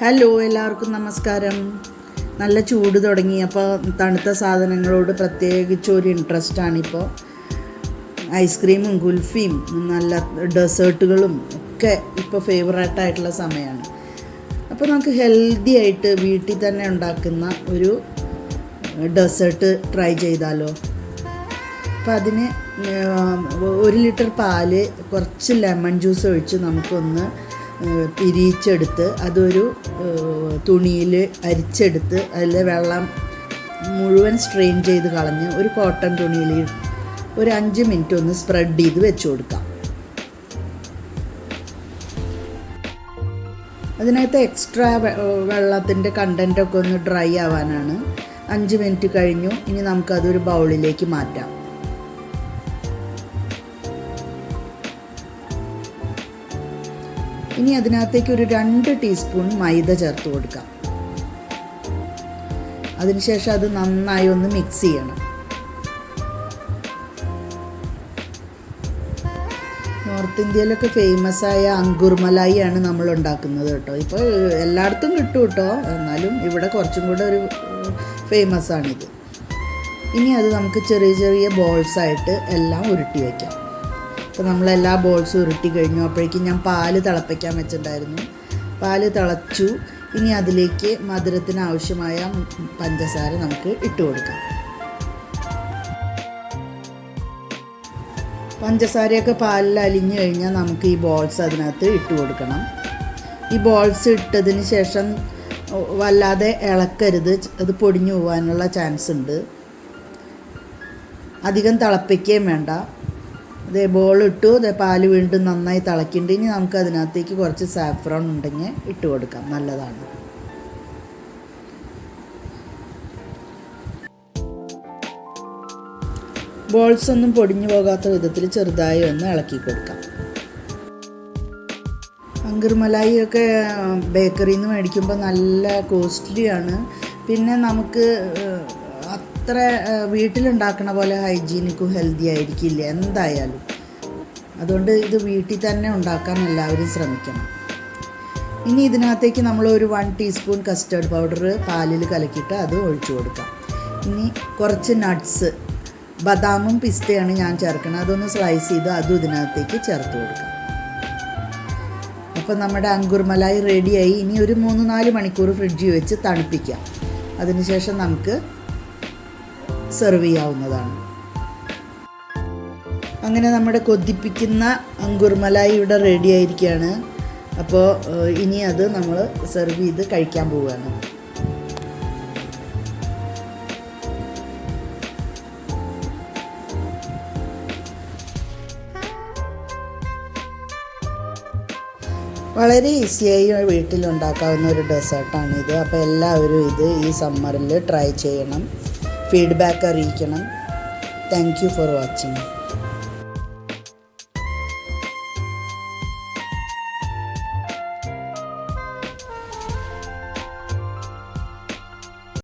Hello, എല്ലാവർക്കും നമസ്കാരം. നല്ല ചൂട് തുടങ്ങി. അപ്പോൾ തണുത്ത സാധനങ്ങളോട് പ്രത്യേകിച്ച് ഒരു ഇൻട്രസ്റ്റാണിപ്പോൾ. ഐസ്ക്രീമും കുൽഫിയും നല്ല ഡെസേർട്ടുകളും ഒക്കെ ഇപ്പോൾ ഫേവറേറ്റായിട്ടുള്ള സമയമാണ്. അപ്പോൾ നമുക്ക് ഹെൽത്തി ആയിട്ട് വീട്ടിൽ തന്നെ ഉണ്ടാക്കുന്ന ഒരു ഡെസേർട്ട് ട്രൈ ചെയ്താലോ. അപ്പോൾ അതിന് 1 ലിറ്റർ പാല്, കുറച്ച് ലെമൺ ജ്യൂസ് ഒഴിച്ച് നമുക്കൊന്ന് പിരിച്ചെടുത്ത് അതൊരു തുണിയിൽ അരിച്ചെടുത്ത് അതിൽ വെള്ളം മുഴുവൻ സ്ട്രെയിൻ ചെയ്ത് കളഞ്ഞ് ഒരു കോട്ടൺ തുണിയിൽ ഒരു 5 മിനിറ്റ് ഒന്ന് സ്പ്രെഡ് ചെയ്ത് വെച്ച് കൊടുക്കാം. അതിനകത്ത് എക്സ്ട്രാ വെള്ളത്തിൻ്റെ കണ്ടൻറ്റൊക്കെ ഒന്ന് ഡ്രൈ ആവാനാണ്. 5 മിനിറ്റ് കഴിഞ്ഞു. ഇനി നമുക്കതൊരു ബൗളിലേക്ക് മാറ്റാം. ഇനി അതിനകത്തേക്ക് ഒരു 2 ടീസ്പൂൺ മൈദ ചേർത്ത് കൊടുക്കാം. അതിനുശേഷം അത് നന്നായി ഒന്ന് മിക്സ് ചെയ്യണം. നോർത്ത് ഇന്ത്യയിലൊക്കെ ഫേമസ് ആയ അങ്കുർ മലായി ആണ് നമ്മൾ ഉണ്ടാക്കുന്നത് കേട്ടോ. ഇപ്പോൾ എല്ലായിടത്തും കിട്ടും കേട്ടോ, എന്നാലും ഇവിടെ കുറച്ചും കൂടെ ഒരു ഫേമസ് ആണിത്. ഇനി അത് നമുക്ക് ചെറിയ ചെറിയ ബോൾസായിട്ട് എല്ലാം ഉരുട്ടി വയ്ക്കാം. അപ്പോൾ നമ്മളെല്ലാ ബോൾസും ഉരുട്ടി കഴിഞ്ഞു. അപ്പോഴേക്കും ഞാൻ പാല് തിളപ്പിക്കാൻ വെച്ചിട്ടുണ്ടായിരുന്നു. പാല് തിളച്ചു. ഇനി അതിലേക്ക് മധുരത്തിന് ആവശ്യമായ പഞ്ചസാര നമുക്ക് ഇട്ട് കൊടുക്കാം. പഞ്ചസാരയൊക്കെ പാലിൽ അലിഞ്ഞു കഴിഞ്ഞാൽ നമുക്ക് ഈ ബോൾസ് അതിനകത്ത് ഇട്ട് കൊടുക്കണം. ഈ ബോൾസ് ഇട്ടതിന് ശേഷം വല്ലാതെ ഇളക്കരുത്, അത് പൊടിഞ്ഞു പോകാനുള്ള ചാൻസ് ഉണ്ട്. അധികം തിളപ്പിക്കുകയും വേണ്ട. അതേ ബോൾ ഇട്ടു, അതേ പാല് വീണ്ടും നന്നായി തിളക്കിയിട്ട് ഇനി നമുക്ക് അതിനകത്തേക്ക് കുറച്ച് സാഫ്രോൺ ഉണ്ടെങ്കിൽ ഇട്ട് കൊടുക്കാം, നല്ലതാണ്. ബോൾസ് ഒന്നും പൊടിഞ്ഞു പോകാത്ത വിധത്തിൽ ചെറുതായി ഒന്ന് ഇളക്കി കൊടുക്കാം. അങ്കുർ മലായി ഒക്കെ ബേക്കറിയിൽ നിന്ന് മേടിക്കുമ്പോൾ നല്ല കോസ്റ്റ്ലിയാണ്. പിന്നെ നമുക്ക് അത്ര വീട്ടിലുണ്ടാക്കണ പോലെ ഹൈജീനിക്കും ഹെൽത്തി ആയിരിക്കില്ല എന്തായാലും. അതുകൊണ്ട് ഇത് വീട്ടിൽ തന്നെ ഉണ്ടാക്കാൻ എല്ലാവരും ശ്രമിക്കണം. ഇനി ഇതിനകത്തേക്ക് നമ്മൾ ഒരു 1 ടീസ്പൂൺ കസ്റ്റേർഡ് പൗഡർ പാലിൽ കലക്കിയിട്ട് അത് ഒഴിച്ചു കൊടുക്കാം. ഇനി കുറച്ച് നട്ട്സ്, ബദാമും പിസ്തയാണ് ഞാൻ ചേർക്കുന്നത്. അതൊന്ന് സ്ലൈസ് ചെയ്ത് അതും ഇതിനകത്തേക്ക് ചേർത്ത് കൊടുക്കാം. അപ്പോൾ നമ്മുടെ അങ്കുർ മലായി റെഡിയായി. ഇനി ഒരു 3-4 മണിക്കൂർ ഫ്രിഡ്ജിൽ വെച്ച് തണുപ്പിക്കാം. അതിനുശേഷം നമുക്ക് സെർവ് ചെയ്യാവുന്നതാണ്. അങ്ങനെ നമ്മുടെ കൊതിപ്പിക്കുന്ന അങ്കുർ മലായി ഇവിടെ റെഡി ആയിരിക്കുകയാണ്. അപ്പോൾ ഇനി അത് നമ്മൾ സെർവ് ചെയ്ത് കഴിക്കാൻ പോവുകയാണ്. വളരെ ഈസിയായി വീട്ടിലുണ്ടാക്കാവുന്ന ഒരു ഡെസേർട്ടാണിത്. അപ്പോൾ എല്ലാവരും ഇത് ഈ സമ്മറിൽ ട്രൈ ചെയ്യണം. ഫീഡ്ബാക്ക് അറിയിക്കണം. Thank you for watching.